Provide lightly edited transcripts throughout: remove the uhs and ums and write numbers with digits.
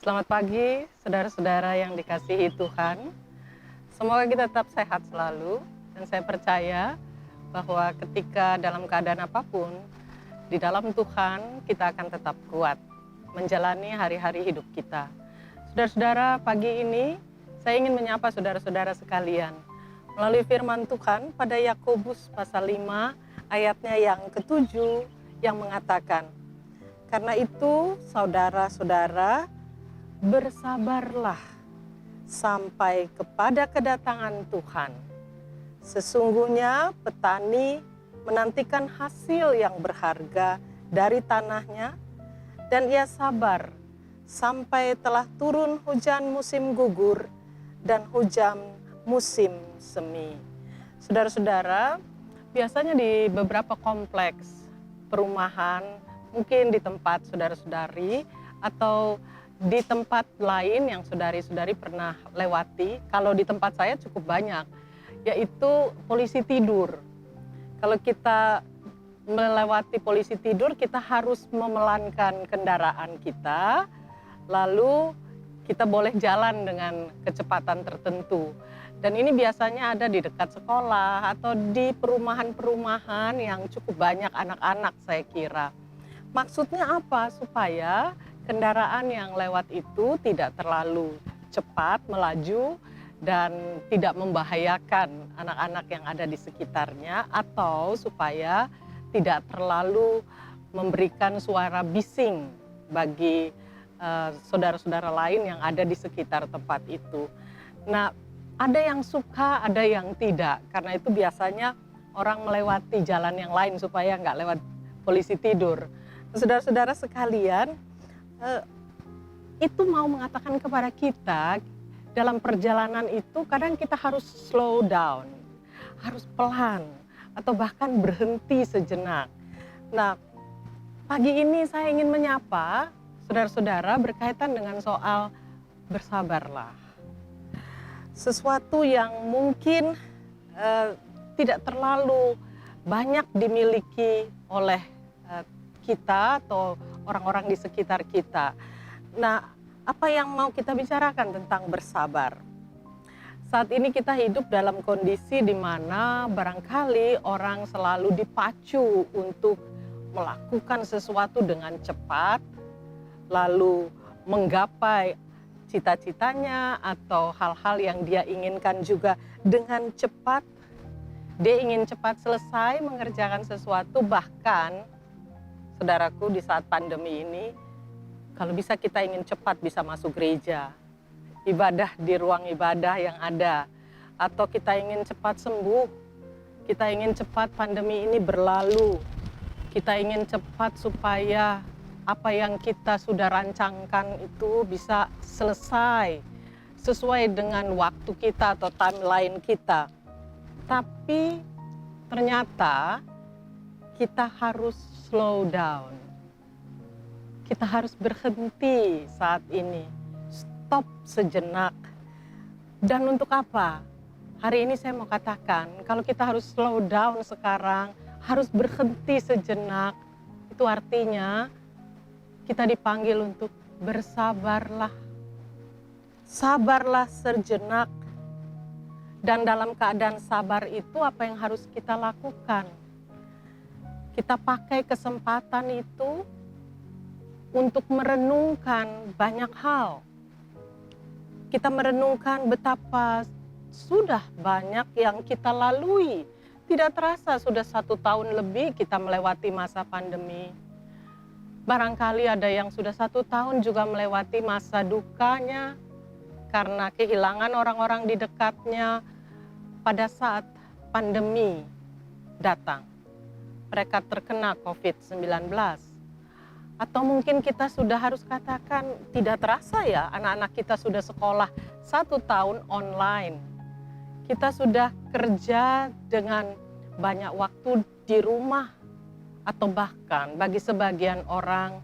Selamat pagi, saudara-saudara yang dikasihi Tuhan. Semoga kita tetap sehat selalu, dan saya percaya bahwa ketika dalam keadaan apapun, di dalam Tuhan kita akan tetap kuat menjalani hari-hari hidup kita. Saudara-saudara, pagi ini saya ingin menyapa saudara-saudara sekalian melalui firman Tuhan pada Yakobus pasal 5 ayatnya yang ke-7 yang mengatakan, "Karena itu saudara-saudara, bersabarlah sampai kepada kedatangan Tuhan. Sesungguhnya petani menantikan hasil yang berharga dari tanahnya, dan ia sabar sampai telah turun hujan musim gugur dan hujan musim semi." Saudara-saudara, biasanya di beberapa kompleks perumahan, mungkin di tempat saudara-saudari atau di tempat lain yang saudari-saudari pernah lewati, kalau di tempat saya cukup banyak, yaitu polisi tidur. Kalau kita melewati polisi tidur, kita harus memelankan kendaraan kita, lalu kita boleh jalan dengan kecepatan tertentu. Dan ini biasanya ada di dekat sekolah atau di perumahan-perumahan yang cukup banyak anak-anak, saya kira. Maksudnya apa? Supaya kendaraan yang lewat itu tidak terlalu cepat melaju dan tidak membahayakan anak-anak yang ada di sekitarnya, atau supaya tidak terlalu memberikan suara bising bagi saudara-saudara lain yang ada di sekitar tempat itu. Nah, ada yang suka, ada yang tidak. Karena itu biasanya orang melewati jalan yang lain supaya nggak lewat polisi tidur. Saudara-saudara sekalian, itu mau mengatakan kepada kita, dalam perjalanan itu kadang kita harus slow down, harus pelan, atau bahkan berhenti sejenak. Nah, pagi ini saya ingin menyapa saudara-saudara berkaitan dengan soal bersabarlah. Sesuatu yang mungkin tidak terlalu banyak dimiliki oleh kita atau orang-orang di sekitar kita. Nah, apa yang mau kita bicarakan tentang bersabar? Saat ini kita hidup dalam kondisi di mana barangkali orang selalu dipacu untuk melakukan sesuatu dengan cepat, lalu menggapai cita-citanya atau hal-hal yang dia inginkan juga dengan cepat. Dia ingin cepat selesai mengerjakan sesuatu, bahkan saudaraku, di saat pandemi ini, kalau bisa kita ingin cepat bisa masuk gereja, ibadah di ruang ibadah yang ada, atau kita ingin cepat sembuh, kita ingin cepat pandemi ini berlalu, kita ingin cepat supaya apa yang kita sudah rancangkan itu bisa selesai sesuai dengan waktu kita atau timeline kita. Tapi ternyata kita harus slow down. Kita harus berhenti saat ini, stop sejenak. Dan untuk apa? Hari ini saya mau katakan, kalau kita harus slow down sekarang, harus berhenti sejenak, itu artinya kita dipanggil untuk bersabarlah. Sabarlah sejenak. Dan dalam keadaan sabar itu apa yang harus kita lakukan? Kita pakai kesempatan itu untuk merenungkan banyak hal. Kita merenungkan betapa sudah banyak yang kita lalui. Tidak terasa sudah 1 tahun lebih kita melewati masa pandemi. Barangkali ada yang sudah 1 tahun juga melewati masa dukanya karena kehilangan orang-orang di dekatnya pada saat pandemi datang. Mereka terkena COVID-19. Atau mungkin kita sudah harus katakan, tidak terasa ya anak-anak kita sudah sekolah 1 tahun online. Kita sudah kerja dengan banyak waktu di rumah. Atau bahkan bagi sebagian orang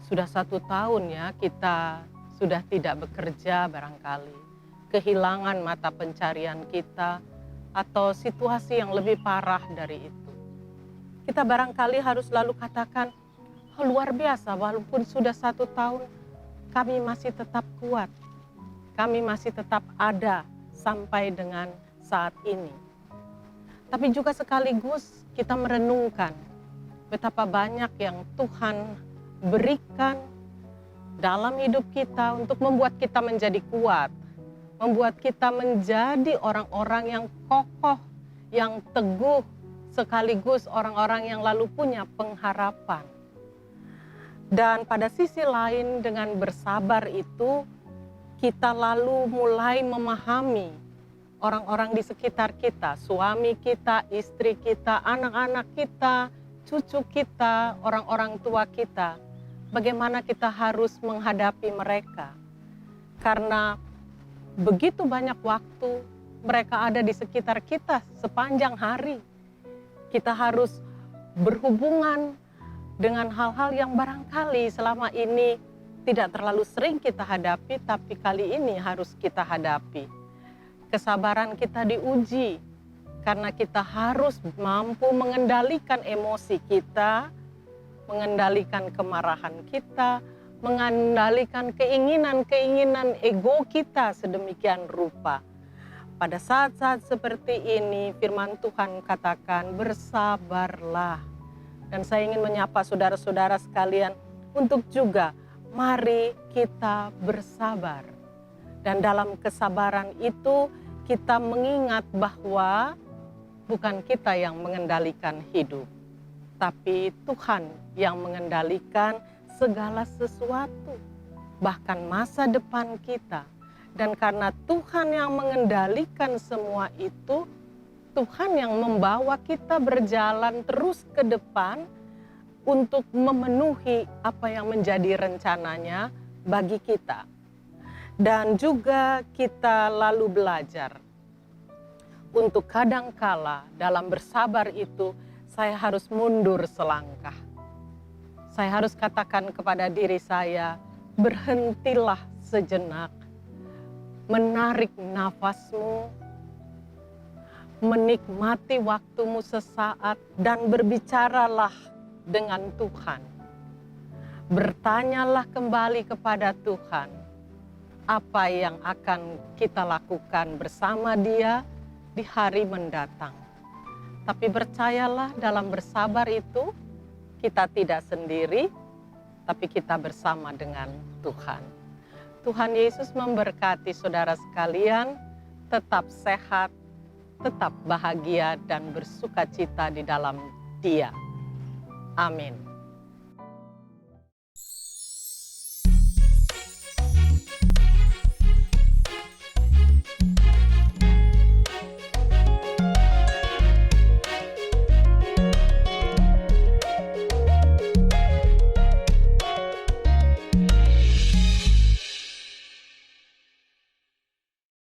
sudah 1 tahun ya kita sudah tidak bekerja barangkali. Kehilangan mata pencarian kita atau situasi yang lebih parah dari itu. Kita barangkali harus lalu katakan, oh, luar biasa walaupun sudah 1 tahun kami masih tetap kuat. Kami masih tetap ada sampai dengan saat ini. Tapi juga sekaligus kita merenungkan betapa banyak yang Tuhan berikan dalam hidup kita untuk membuat kita menjadi kuat, membuat kita menjadi orang-orang yang kokoh, yang teguh, sekaligus orang-orang yang lalu punya pengharapan. Dan pada sisi lain, dengan bersabar itu, kita lalu mulai memahami orang-orang di sekitar kita, suami kita, istri kita, anak-anak kita, cucu kita, orang-orang tua kita, bagaimana kita harus menghadapi mereka. Karena begitu banyak waktu mereka ada di sekitar kita sepanjang hari. Kita harus berhubungan dengan hal-hal yang barangkali selama ini tidak terlalu sering kita hadapi, tapi kali ini harus kita hadapi. Kesabaran kita diuji karena kita harus mampu mengendalikan emosi kita, mengendalikan kemarahan kita, mengendalikan keinginan-keinginan ego kita sedemikian rupa. Pada saat-saat seperti ini firman Tuhan katakan bersabarlah. Dan saya ingin menyapa saudara-saudara sekalian untuk juga mari kita bersabar. Dan dalam kesabaran itu kita mengingat bahwa bukan kita yang mengendalikan hidup, tapi Tuhan yang mengendalikan segala sesuatu, bahkan masa depan kita. Dan karena Tuhan yang mengendalikan semua itu, Tuhan yang membawa kita berjalan terus ke depan untuk memenuhi apa yang menjadi rencananya bagi kita. Dan juga kita lalu belajar untuk kadangkala dalam bersabar itu saya harus mundur selangkah. Saya harus katakan kepada diri saya, berhentilah sejenak, menarik nafasmu, menikmati waktumu sesaat dan berbicaralah dengan Tuhan. Bertanyalah kembali kepada Tuhan, apa yang akan kita lakukan bersama Dia di hari mendatang. Tapi percayalah dalam bersabar itu, kita tidak sendiri, tapi kita bersama dengan Tuhan. Tuhan Yesus memberkati saudara sekalian, tetap sehat, tetap bahagia dan bersukacita di dalam Dia. Amin.